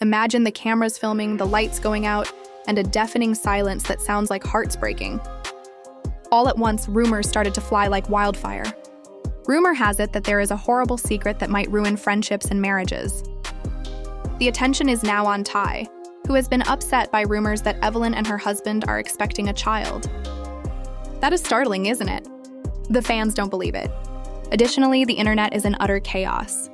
Imagine the cameras filming, the lights going out, and a deafening silence that sounds like hearts breaking. All at once, rumors started to fly like wildfire. Rumor has it that there is a horrible secret that might ruin friendships and marriages. The attention is now on Ty, who has been upset by rumors that Evelyn and her husband are expecting a child. That is startling, isn't it? The fans don't believe it. Additionally, the internet is in utter chaos.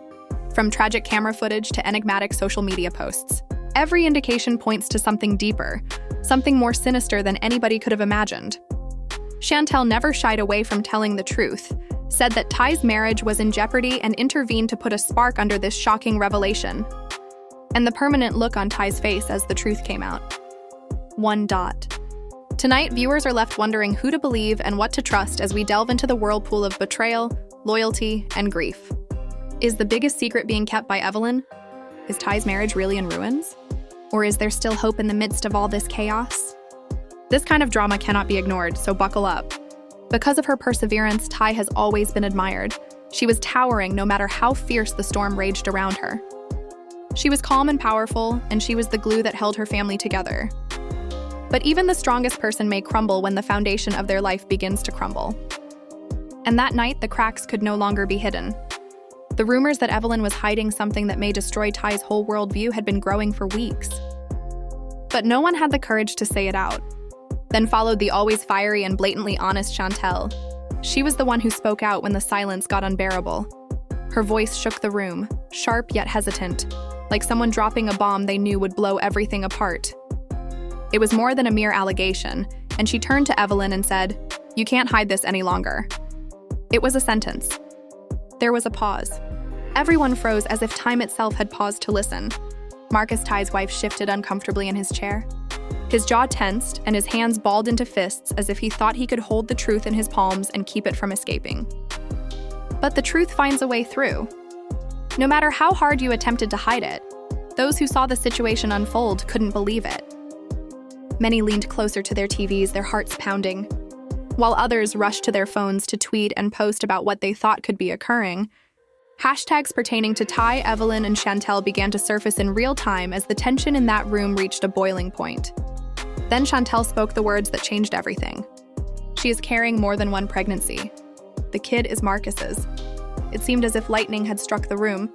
From tragic camera footage to enigmatic social media posts, every indication points to something deeper, something more sinister than anybody could have imagined. Chantel never shied away from telling the truth, said that Ty's marriage was in jeopardy and intervened to put a spark under this shocking revelation. And the permanent look on Ty's face as the truth came out. One dot. Tonight, viewers are left wondering who to believe and what to trust as we delve into the whirlpool of betrayal, loyalty, and grief. Is the biggest secret being kept by Evelyn? Is Ty's marriage really in ruins? Or is there still hope in the midst of all this chaos? This kind of drama cannot be ignored, so buckle up. Because of her perseverance, Ty has always been admired. She was towering no matter how fierce the storm raged around her. She was calm and powerful, and she was the glue that held her family together. But even the strongest person may crumble when the foundation of their life begins to crumble. And that night, the cracks could no longer be hidden. The rumors that Evelyn was hiding something that may destroy Ty's whole worldview had been growing for weeks. But no one had the courage to say it out. Then followed the always fiery and blatantly honest Chantel. She was the one who spoke out when the silence got unbearable. Her voice shook the room, sharp yet hesitant, like someone dropping a bomb they knew would blow everything apart. It was more than a mere allegation, and she turned to Evelyn and said, "You can't hide this any longer." It was a sentence. There was a pause. Everyone froze as if time itself had paused to listen. Marcus, Ty's wife, shifted uncomfortably in his chair. His jaw tensed and his hands balled into fists as if he thought he could hold the truth in his palms and keep it from escaping. But the truth finds a way through. No matter how hard you attempted to hide it, those who saw the situation unfold couldn't believe it. Many leaned closer to their TVs, their hearts pounding, while others rushed to their phones to tweet and post about what they thought could be occurring. Hashtags pertaining to Ty, Evelyn, and Chantel began to surface in real time as the tension in that room reached a boiling point. Then Chantel spoke the words that changed everything. She is carrying more than one pregnancy. The kid is Marcus's. It seemed as if lightning had struck the room.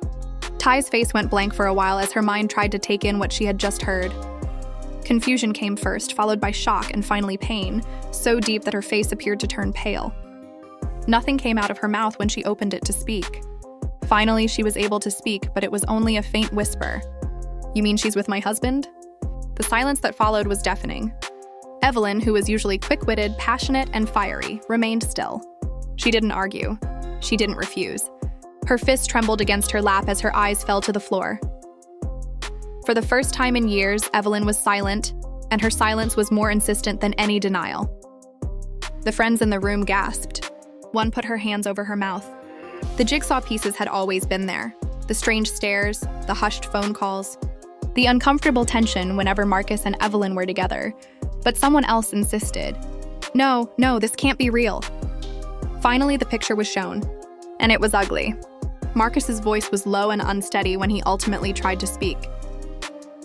Ty's face went blank for a while as her mind tried to take in what she had just heard. Confusion came first, followed by shock and finally pain, so deep that her face appeared to turn pale. Nothing came out of her mouth when she opened it to speak. Finally, she was able to speak, but it was only a faint whisper. "You mean she's with my husband?" The silence that followed was deafening. Evelyn, who was usually quick-witted, passionate, and fiery, remained still. She didn't argue. She didn't refuse. Her fist trembled against her lap as her eyes fell to the floor. For the first time in years, Evelyn was silent, and her silence was more insistent than any denial. The friends in the room gasped. One put her hands over her mouth. The jigsaw pieces had always been there. The strange stares, the hushed phone calls, the uncomfortable tension whenever Marcus and Evelyn were together. But someone else insisted. No, this can't be real. Finally, the picture was shown, and it was ugly. Marcus's voice was low and unsteady when he ultimately tried to speak.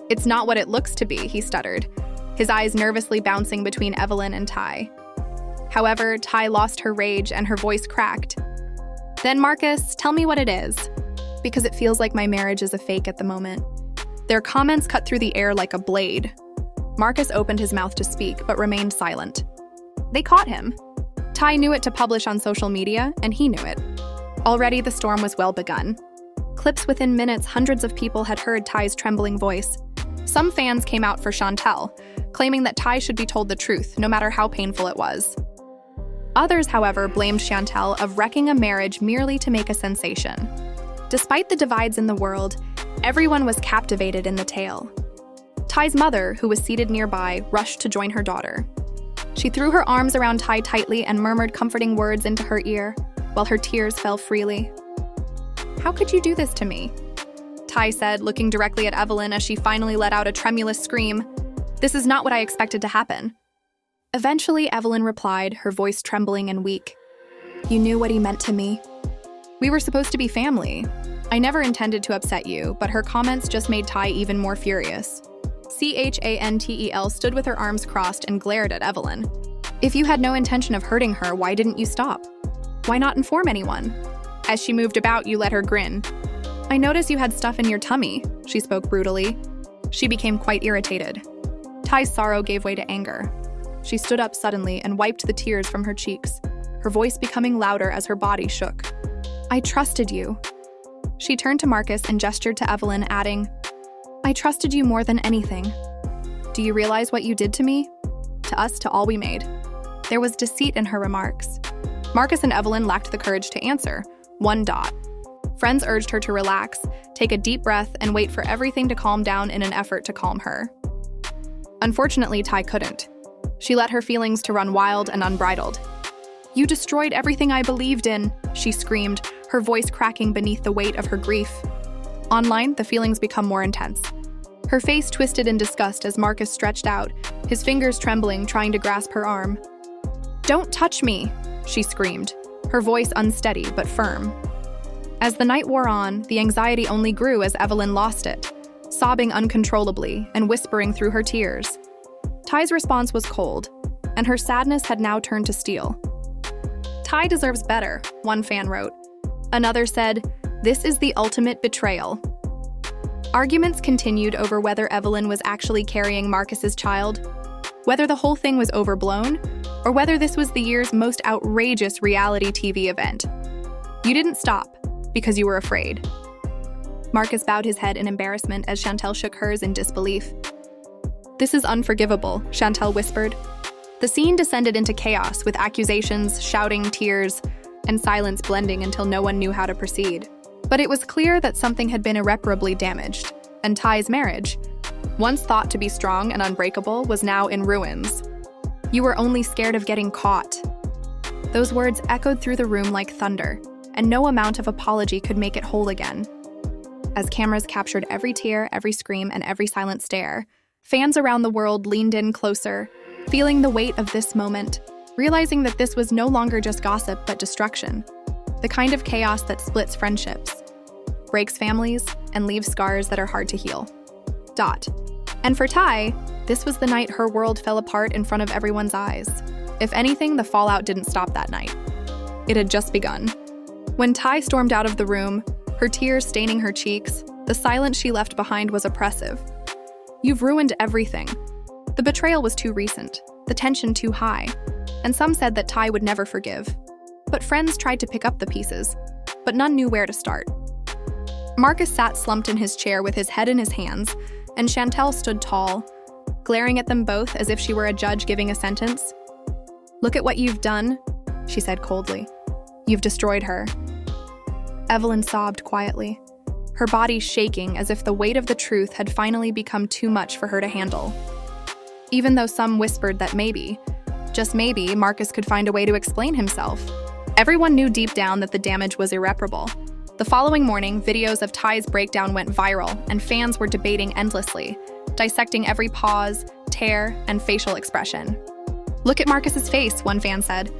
"It's not what it looks to be," he stuttered, his eyes nervously bouncing between Evelyn and Ty. However, Ty lost her rage and her voice cracked. "Then Marcus, tell me what it is, because it feels like my marriage is a fake at the moment." Their comments cut through the air like a blade. Marcus opened his mouth to speak, but remained silent. They caught him. Ty knew it to publish on social media, and he knew it. Already the storm was well begun. Clips within minutes, hundreds of people had heard Ty's trembling voice. Some fans came out for Chantel, claiming that Ty should be told the truth, no matter how painful it was. Others, however, blamed Chantel of wrecking a marriage merely to make a sensation. Despite the divides in the world, everyone was captivated in the tale. Ty's mother, who was seated nearby, rushed to join her daughter. She threw her arms around Ty tightly and murmured comforting words into her ear, while her tears fell freely. "How could you do this to me?" Ty said, looking directly at Evelyn as she finally let out a tremulous scream. "This is not what I expected to happen." Eventually, Evelyn replied, her voice trembling and weak. "You knew what he meant to me. We were supposed to be family. I never intended to upset you, but her comments just made Tai even more furious. Chantel stood with her arms crossed and glared at Evelyn. If you had no intention of hurting her, why didn't you stop? Why not inform anyone? As she moved about, you let her grin. I noticed you had stuff in your tummy, she spoke brutally. She became quite irritated. Tai's sorrow gave way to anger. She stood up suddenly and wiped the tears from her cheeks, her voice becoming louder as her body shook. I trusted you. She turned to Marcus and gestured to Evelyn, adding, I trusted you more than anything. Do you realize what you did to me? To us, to all we made. There was deceit in her remarks. Marcus and Evelyn lacked the courage to answer. Friends urged her to relax, take a deep breath, and wait for everything to calm down in an effort to calm her. Unfortunately, Tai couldn't. She let her feelings to run wild and unbridled. You destroyed everything I believed in, she screamed, her voice cracking beneath the weight of her grief. Online, the feelings become more intense. Her face twisted in disgust as Marcus stretched out, his fingers trembling, trying to grasp her arm. Don't touch me, she screamed, her voice unsteady but firm. As the night wore on, the anxiety only grew as Evelyn lost it, sobbing uncontrollably and whispering through her tears. Tai's response was cold, and her sadness had now turned to steel. Tai deserves better, one fan wrote. Another said, this is the ultimate betrayal. Arguments continued over whether Evelyn was actually carrying Marcus's child, whether the whole thing was overblown, or whether this was the year's most outrageous reality TV event. You didn't stop, because you were afraid. Marcus bowed his head in embarrassment as Chantel shook hers in disbelief. This is unforgivable, Chantel whispered. The scene descended into chaos with accusations, shouting, tears, and silence blending until no one knew how to proceed. But it was clear that something had been irreparably damaged, and Tai's marriage, once thought to be strong and unbreakable, was now in ruins. You were only scared of getting caught. Those words echoed through the room like thunder, and no amount of apology could make it whole again. As cameras captured every tear, every scream, and every silent stare, fans around the world leaned in closer, feeling the weight of this moment, realizing that this was no longer just gossip but destruction, the kind of chaos that splits friendships, breaks families, and leaves scars that are hard to heal. And for Tai, this was the night her world fell apart in front of everyone's eyes. If anything, the fallout didn't stop that night. It had just begun. When Tai stormed out of the room, her tears staining her cheeks, the silence she left behind was oppressive. You've ruined everything. The betrayal was too recent, the tension too high, and some said that Tai would never forgive. But friends tried to pick up the pieces, but none knew where to start. Marcus sat slumped in his chair with his head in his hands, and Chantel stood tall, glaring at them both as if she were a judge giving a sentence. Look at what you've done, she said coldly. You've destroyed her. Evelyn sobbed quietly, her body shaking as if the weight of the truth had finally become too much for her to handle. Even though some whispered that maybe, just maybe, Marcus could find a way to explain himself. Everyone knew deep down that the damage was irreparable. The following morning, videos of Tai's breakdown went viral, and fans were debating endlessly, dissecting every pause, tear, and facial expression. Look at Marcus's face, one fan said.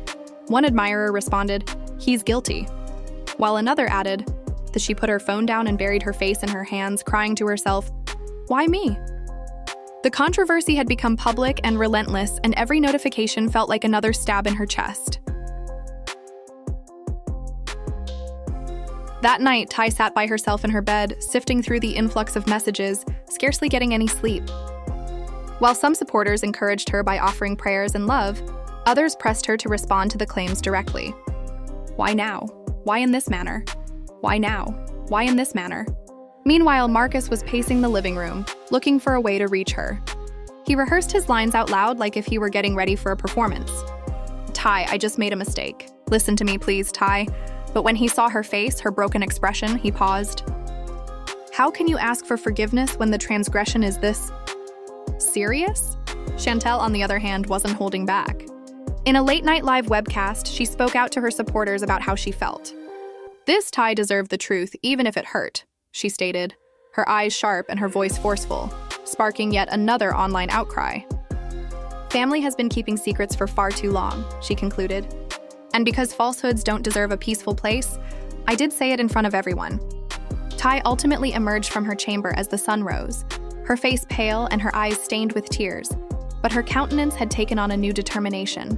One admirer responded, he's guilty. While another added that she put her phone down and buried her face in her hands, crying to herself, why me? The controversy had become public and relentless, and every notification felt like another stab in her chest. That night, Tai sat by herself in her bed, sifting through the influx of messages, scarcely getting any sleep. While some supporters encouraged her by offering prayers and love, others pressed her to respond to the claims directly. Why now? Why in this manner? Why now? Why in this manner? Meanwhile, Marcus was pacing the living room, looking for a way to reach her. He rehearsed his lines out loud like if he were getting ready for a performance. Tai, I just made a mistake. Listen to me, please, Tai. But when he saw her face, her broken expression, he paused. How can you ask for forgiveness when the transgression is this serious? Chantel, on the other hand, wasn't holding back. In a late-night live webcast, she spoke out to her supporters about how she felt. This Tai deserved the truth, even if it hurt, she stated, her eyes sharp and her voice forceful, sparking yet another online outcry. Family has been keeping secrets for far too long, she concluded. And because falsehoods don't deserve a peaceful place, I did say it in front of everyone. Ty ultimately emerged from her chamber as the sun rose, her face pale and her eyes stained with tears, but her countenance had taken on a new determination.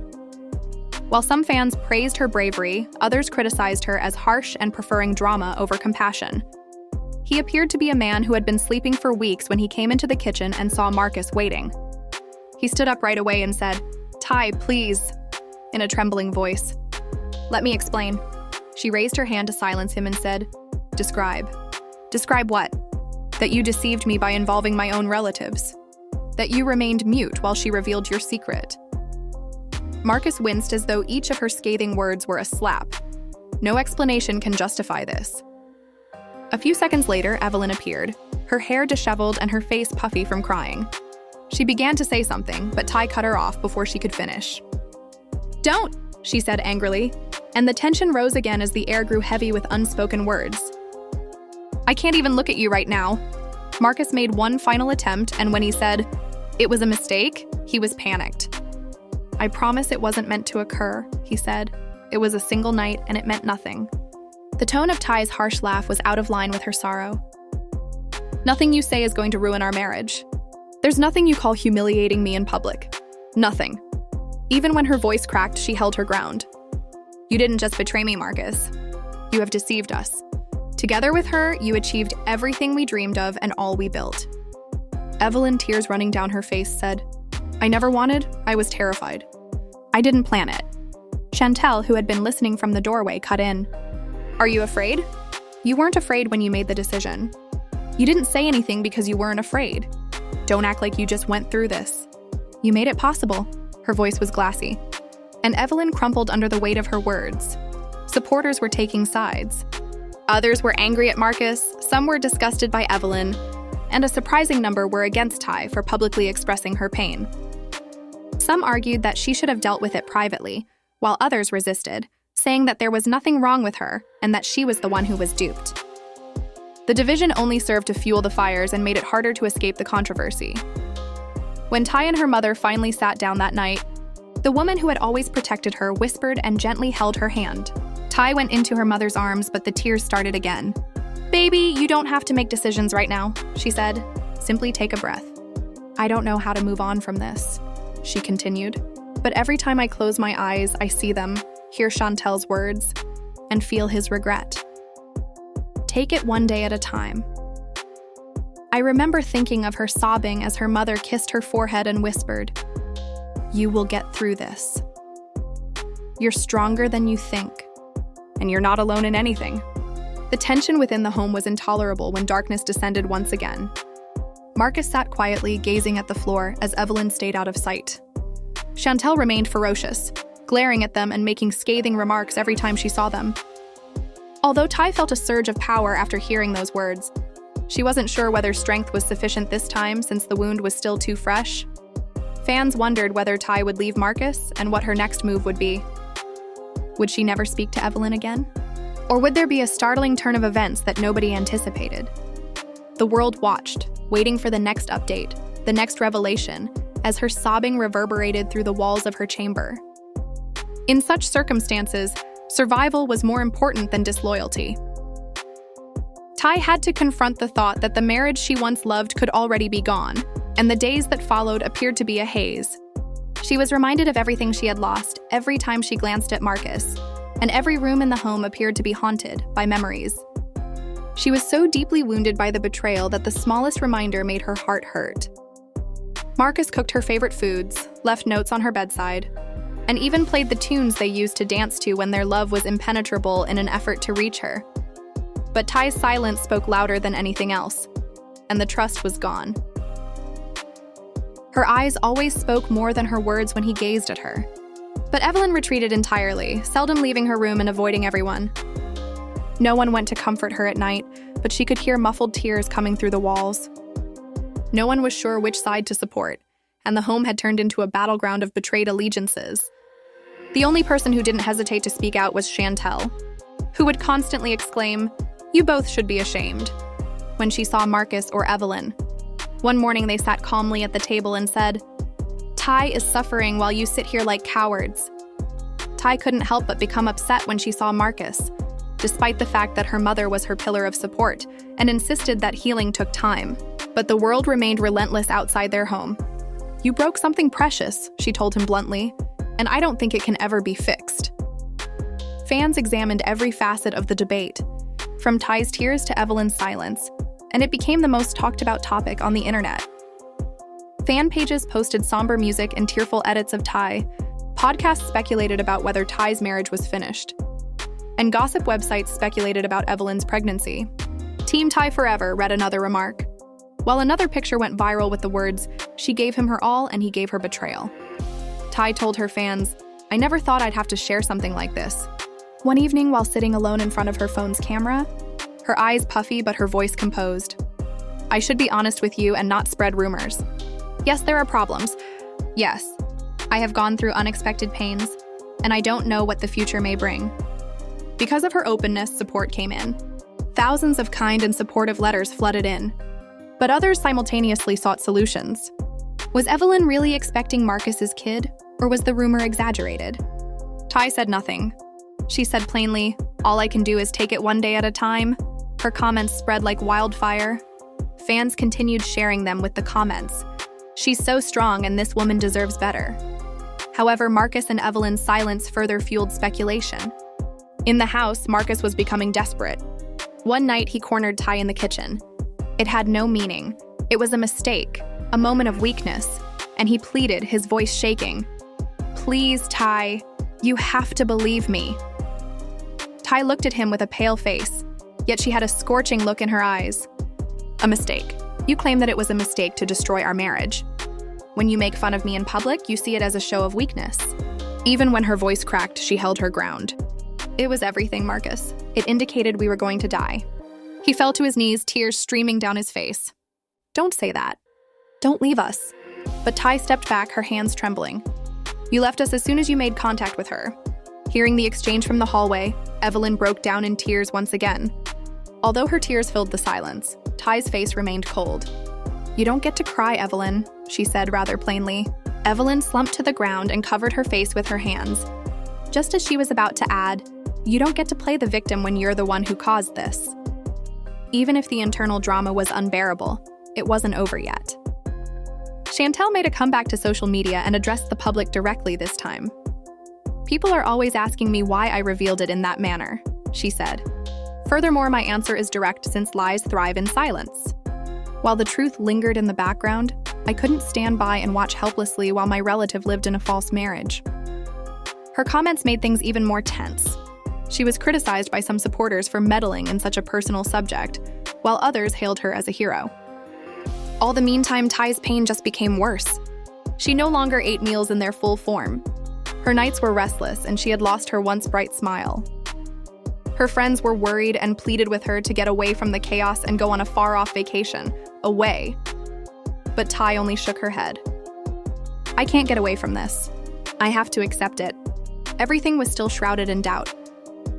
While some fans praised her bravery, others criticized her as harsh and preferring drama over compassion. He appeared to be a man who had been sleeping for weeks when he came into the kitchen and saw Marcus waiting. He stood up right away and said, "Ty, please," in a trembling voice. "Let me explain." She raised her hand to silence him and said, "Describe." "Describe what?" "That you deceived me by involving my own relatives. That you remained mute while she revealed your secret." Marcus winced as though each of her scathing words were a slap. No explanation can justify this. A few seconds later, Evelyn appeared, her hair disheveled and her face puffy from crying. She began to say something, but Ty cut her off before she could finish. "Don't," she said angrily, and the tension rose again as the air grew heavy with unspoken words. "I can't even look at you right now." Marcus made one final attempt, and when he said, "It was a mistake," he was panicked. "I promise it wasn't meant to occur," he said. "It was a single night, and it meant nothing." The tone of Ty's harsh laugh was out of line with her sorrow. "Nothing you say is going to ruin our marriage. There's nothing you call humiliating me in public. Nothing." Even when her voice cracked, she held her ground. "You didn't just betray me, Marcus. You have deceived us. Together with her, you achieved everything we dreamed of and all we built." Evelyn, tears running down her face, said, "I never wanted, I was terrified. I didn't plan it." Chantel, who had been listening from the doorway, cut in. "Are you afraid? You weren't afraid when you made the decision. You didn't say anything because you weren't afraid. Don't act like you just went through this. You made it possible." Her voice was glassy. And Evelyn crumpled under the weight of her words. Supporters were taking sides. Others were angry at Marcus, some were disgusted by Evelyn, and a surprising number were against Ty for publicly expressing her pain. Some argued that she should have dealt with it privately, while others resisted, saying that there was nothing wrong with her and that she was the one who was duped. The division only served to fuel the fires and made it harder to escape the controversy. When Ty and her mother finally sat down that night, the woman who had always protected her whispered and gently held her hand. Ty went into her mother's arms, but the tears started again. "Baby, you don't have to make decisions right now," she said. "Simply take a breath." "I don't know how to move on from this," she continued. "But every time I close my eyes, I see them, hear Chantel's words, and feel his regret. Take it one day at a time." I remember thinking of her sobbing as her mother kissed her forehead and whispered, "You will get through this. You're stronger than you think, and you're not alone in anything." The tension within the home was intolerable when darkness descended once again. Marcus sat quietly, gazing at the floor as Evelyn stayed out of sight. Chantel remained ferocious, glaring at them and making scathing remarks every time she saw them. Although Ty felt a surge of power after hearing those words, she wasn't sure whether strength was sufficient this time since the wound was still too fresh. Fans wondered whether Ty would leave Marcus and what her next move would be. Would she never speak to Evelyn again? Or would there be a startling turn of events that nobody anticipated? The world watched, waiting for the next update, the next revelation, as her sobbing reverberated through the walls of her chamber. In such circumstances, survival was more important than disloyalty. Ty had to confront the thought that the marriage she once loved could already be gone, and the days that followed appeared to be a haze. She was reminded of everything she had lost every time she glanced at Marcus, and every room in the home appeared to be haunted by memories. She was so deeply wounded by the betrayal that the smallest reminder made her heart hurt. Marcus cooked her favorite foods, left notes on her bedside, and even played the tunes they used to dance to when their love was impenetrable in an effort to reach her. But Ty's silence spoke louder than anything else, and the trust was gone. Her eyes always spoke more than her words when he gazed at her. But Evelyn retreated entirely, seldom leaving her room and avoiding everyone. No one went to comfort her at night, but she could hear muffled tears coming through the walls. No one was sure which side to support, and the home had turned into a battleground of betrayed allegiances. The only person who didn't hesitate to speak out was Chantel, who would constantly exclaim, "You both should be ashamed," when she saw Marcus or Evelyn. One morning they sat calmly at the table and said, "Ty is suffering while you sit here like cowards." Ty couldn't help but become upset when she saw Marcus, despite the fact that her mother was her pillar of support and insisted that healing took time. But the world remained relentless outside their home. "You broke something precious," she told him bluntly, "and I don't think it can ever be fixed." Fans examined every facet of the debate, from Ty's tears to Evelyn's silence, and it became the most talked about topic on the internet. Fan pages posted somber music and tearful edits of Ty. Podcasts speculated about whether Ty's marriage was finished. And gossip websites speculated about Evelyn's pregnancy. "Team Ty forever," read another remark, while another picture went viral with the words, "She gave him her all and he gave her betrayal." Ty told her fans, "I never thought I'd have to share something like this." One evening, while sitting alone in front of her phone's camera, her eyes puffy but her voice composed, "I should be honest with you and not spread rumors. Yes, there are problems. Yes, I have gone through unexpected pains, and I don't know what the future may bring." Because of her openness, support came in. Thousands of kind and supportive letters flooded in, but others simultaneously sought solutions. Was Evelyn really expecting Marcus's kid, or was the rumor exaggerated? Ty said nothing. She said plainly, "All I can do is take it one day at a time." Her comments spread like wildfire. Fans continued sharing them with the comments, "She's so strong and this woman deserves better." However, Marcus and Evelyn's silence further fueled speculation. In the house, Marcus was becoming desperate. One night, he cornered Ty in the kitchen. It had no meaning. It was a mistake, a moment of weakness, and he pleaded, his voice shaking. "Please, Ty, you have to believe me." Ty looked at him with a pale face, yet she had a scorching look in her eyes. "A mistake. You claim that it was a mistake to destroy our marriage. When you make fun of me in public, you see it as a show of weakness." Even when her voice cracked, she held her ground. "It was everything, Marcus. It indicated we were going to die." He fell to his knees, tears streaming down his face. "Don't say that. Don't leave us." But Ty stepped back, her hands trembling. "You left us as soon as you made contact with her." Hearing the exchange from the hallway, Evelyn broke down in tears once again. Although her tears filled the silence, Ty's face remained cold. "You don't get to cry, Evelyn," she said rather plainly. Evelyn slumped to the ground and covered her face with her hands. Just as she was about to add, "You don't get to play the victim when you're the one who caused this." Even if the internal drama was unbearable, it wasn't over yet. Chantel made a comeback to social media and addressed the public directly this time. "People are always asking me why I revealed it in that manner," she said. "Furthermore, my answer is direct since lies thrive in silence. While the truth lingered in the background, I couldn't stand by and watch helplessly while my relative lived in a false marriage." Her comments made things even more tense. She was criticized by some supporters for meddling in such a personal subject, while others hailed her as a hero. All the meantime, Ty's pain just became worse. She no longer ate meals in their full form. Her nights were restless, and she had lost her once bright smile. Her friends were worried and pleaded with her to get away from the chaos and go on a far-off vacation, away. But Ty only shook her head. "I can't get away from this. I have to accept it." Everything was still shrouded in doubt.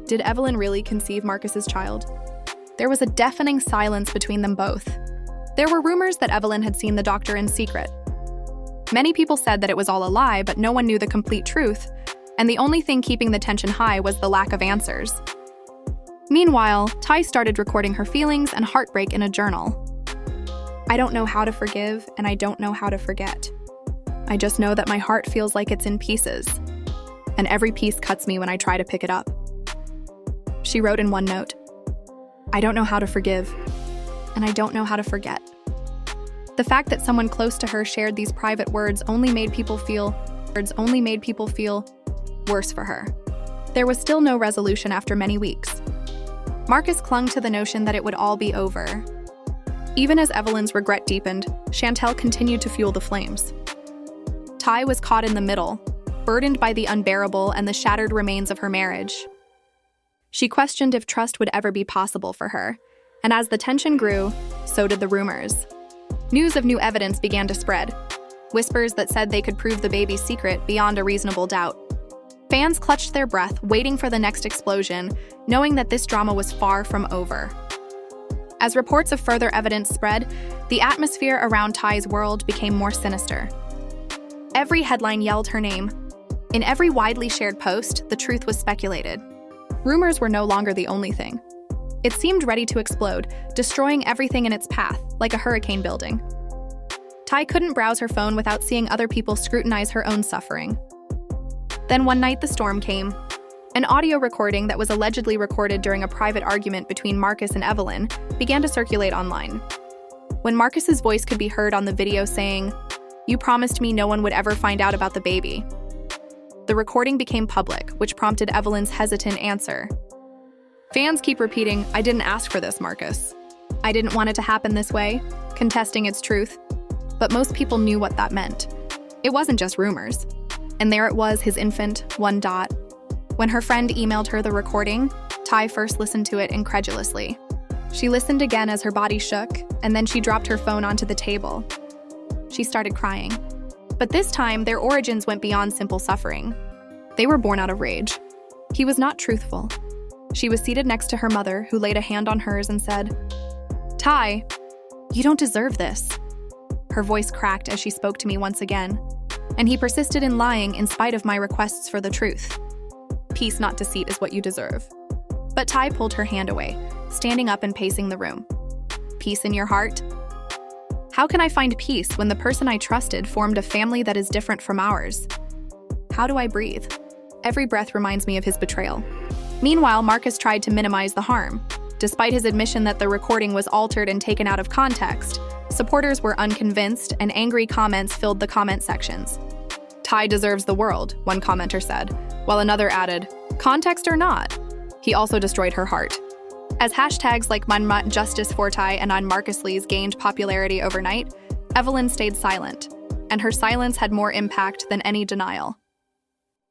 Did Evelyn really conceive Marcus's child? There was a deafening silence between them both. There were rumors that Evelyn had seen the doctor in secret. Many people said that it was all a lie, but no one knew the complete truth, and the only thing keeping the tension high was the lack of answers. Meanwhile, Ty started recording her feelings and heartbreak in a journal. "I don't know how to forgive, and I don't know how to forget. I just know that my heart feels like it's in pieces, and every piece cuts me when I try to pick it up." She wrote in one note, "I don't know how to forgive, and I don't know how to forget." The fact that someone close to her shared these private words only made people feel worse for her. There was still no resolution after many weeks. Marcus clung to the notion that it would all be over. Even as Evelyn's regret deepened, Chantel continued to fuel the flames. Ty was caught in the middle, burdened by the unbearable and the shattered remains of her marriage. She questioned if trust would ever be possible for her, and as the tension grew, so did the rumors. News of new evidence began to spread, whispers that said they could prove the baby's secret beyond a reasonable doubt. Fans clutched their breath, waiting for the next explosion, knowing that this drama was far from over. As reports of further evidence spread, the atmosphere around Ty's world became more sinister. Every headline yelled her name. In every widely shared post, the truth was speculated. Rumors were no longer the only thing. It seemed ready to explode, destroying everything in its path, like a hurricane building. Ty couldn't browse her phone without seeing other people scrutinize her own suffering. Then one night the storm came. An audio recording that was allegedly recorded during a private argument between Marcus and Evelyn began to circulate online. When Marcus's voice could be heard on the video saying, "You promised me no one would ever find out about the baby," the recording became public, which prompted Evelyn's hesitant answer. Fans keep repeating, "I didn't ask for this, Marcus. I didn't want it to happen this way," contesting its truth. But most people knew what that meant. It wasn't just rumors. And there it was, his infant, one dot. When her friend emailed her the recording, Ty first listened to it incredulously. She listened again as her body shook, and then she dropped her phone onto the table. She started crying. But this time, their origins went beyond simple suffering. They were born out of rage. He was not truthful. She was seated next to her mother, who laid a hand on hers and said, "Ty, you don't deserve this." Her voice cracked as she spoke to me once again, and he persisted in lying in spite of my requests for the truth. "Peace, not deceit, is what you deserve." But Ty pulled her hand away, standing up and pacing the room. "Peace in your heart? How can I find peace when the person I trusted formed a family that is different from ours? How do I breathe?" Every breath reminds me of his betrayal. Meanwhile, Marcus tried to minimize the harm. Despite his admission that the recording was altered and taken out of context, supporters were unconvinced and angry comments filled the comment sections. "Ty deserves the world," one commenter said, while another added, "Context or not, he also destroyed her heart." As hashtags like Manmat Justice for Ty and on Marcus Lee's gained popularity overnight, Evelyn stayed silent, and her silence had more impact than any denial.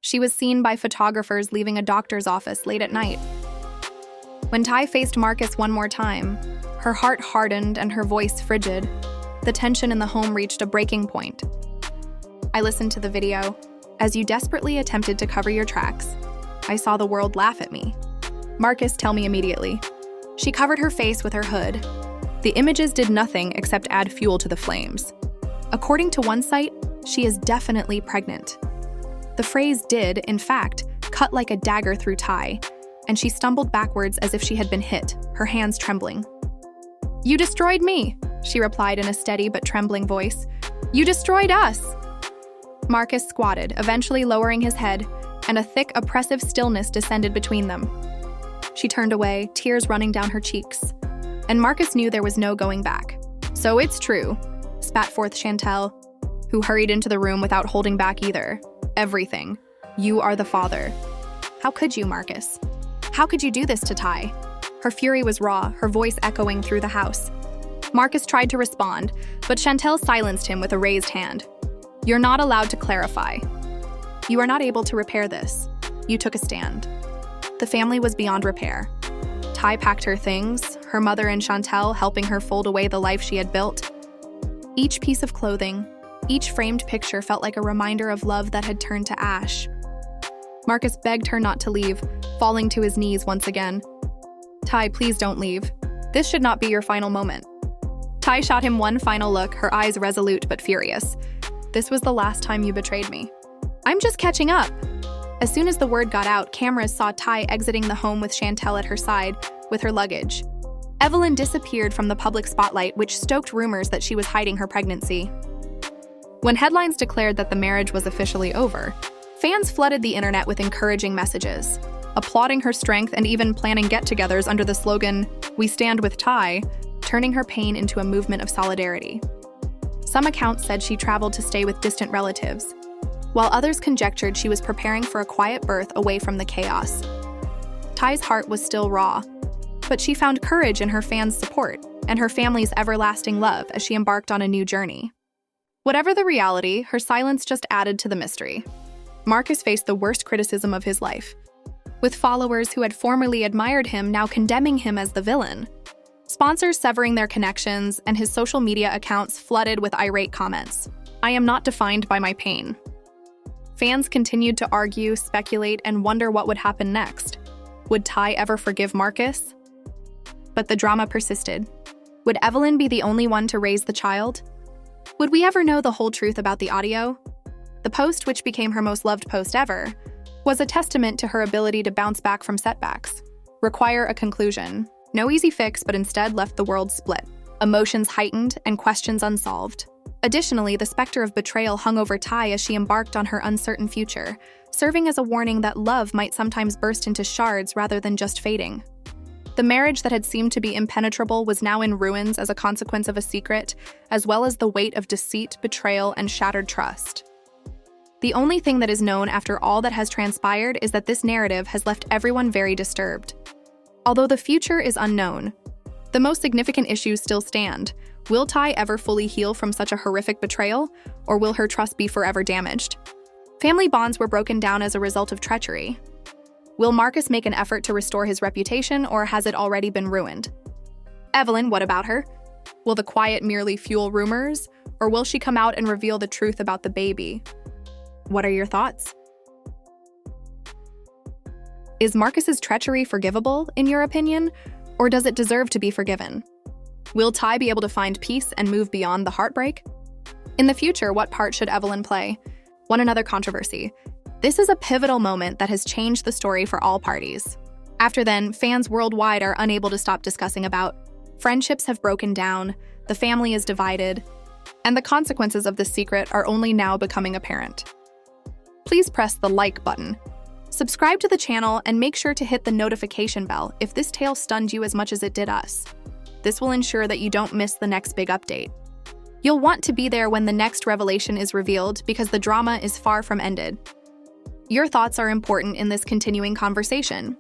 She was seen by photographers leaving a doctor's office late at night. When Ty faced Marcus one more time, her heart hardened and her voice frigid. The tension in the home reached a breaking point. I listened to the video. "As you desperately attempted to cover your tracks, I saw the world laugh at me." Marcus, tell me immediately. She covered her face with her hood. The images did nothing except add fuel to the flames. According to one site, she is definitely pregnant. The phrase did, in fact, cut like a dagger through Ty, and she stumbled backwards as if she had been hit, her hands trembling. "You destroyed me," she replied in a steady but trembling voice. "You destroyed us." Marcus squatted, eventually lowering his head, and a thick, oppressive stillness descended between them. She turned away, tears running down her cheeks. And Marcus knew there was no going back. "So it's true," spat forth Chantel, who hurried into the room without holding back either. "Everything. You are the father." "How could you, Marcus? How could you do this to Ty?" Her fury was raw, her voice echoing through the house. Marcus tried to respond, but Chantel silenced him with a raised hand. "You're not allowed to clarify. You are not able to repair this. You took a stand." The family was beyond repair. Ty packed her things, her mother and Chantel helping her fold away the life she had built. Each piece of clothing, each framed picture felt like a reminder of love that had turned to ash. Marcus begged her not to leave, falling to his knees once again. "Ty, please don't leave. This should not be your final moment." Ty shot him one final look, her eyes resolute but furious. "This was the last time you betrayed me." "I'm just catching up." As soon as the word got out, cameras saw Ty exiting the home with Chantel at her side, with her luggage. Evelyn disappeared from the public spotlight, which stoked rumors that she was hiding her pregnancy. When headlines declared that the marriage was officially over, fans flooded the internet with encouraging messages, applauding her strength and even planning get-togethers under the slogan, "We stand with Ty," turning her pain into a movement of solidarity. Some accounts said she traveled to stay with distant relatives, while others conjectured she was preparing for a quiet birth away from the chaos. Ty's heart was still raw, but she found courage in her fans' support and her family's everlasting love as she embarked on a new journey. Whatever the reality, her silence just added to the mystery. Marcus faced the worst criticism of his life, with followers who had formerly admired him now condemning him as the villain. Sponsors severing their connections, and his social media accounts flooded with irate comments. "I am not defined by my pain." Fans continued to argue, speculate, and wonder what would happen next. Would Ty ever forgive Marcus? But the drama persisted. Would Evelyn be the only one to raise the child? Would we ever know the whole truth about the audio? The post, which became her most loved post ever, was a testament to her ability to bounce back from setbacks. Require a conclusion. No easy fix, but instead left the world split. Emotions heightened and questions unsolved. Additionally, the specter of betrayal hung over Ty as she embarked on her uncertain future, serving as a warning that love might sometimes burst into shards rather than just fading. The marriage that had seemed to be impenetrable was now in ruins as a consequence of a secret, as well as the weight of deceit, betrayal, and shattered trust. The only thing that is known after all that has transpired is that this narrative has left everyone very disturbed. Although the future is unknown, the most significant issues still stand. Will Ty ever fully heal from such a horrific betrayal, or will her trust be forever damaged? Family bonds were broken down as a result of treachery. Will Marcus make an effort to restore his reputation, or has it already been ruined? Evelyn, what about her? Will the quiet merely fuel rumors, or will she come out and reveal the truth about the baby? What are your thoughts? Is Marcus's treachery forgivable, in your opinion, or does it deserve to be forgiven? Will Ty be able to find peace and move beyond the heartbreak? In the future, what part should Evelyn play? One another controversy. This is a pivotal moment that has changed the story for all parties. After then, fans worldwide are unable to stop discussing about. Friendships have broken down, the family is divided, and the consequences of this secret are only now becoming apparent. Please press the like button. Subscribe to the channel and make sure to hit the notification bell if this tale stunned you as much as it did us. This will ensure that you don't miss the next big update. You'll want to be there when the next revelation is revealed because the drama is far from ended. Your thoughts are important in this continuing conversation.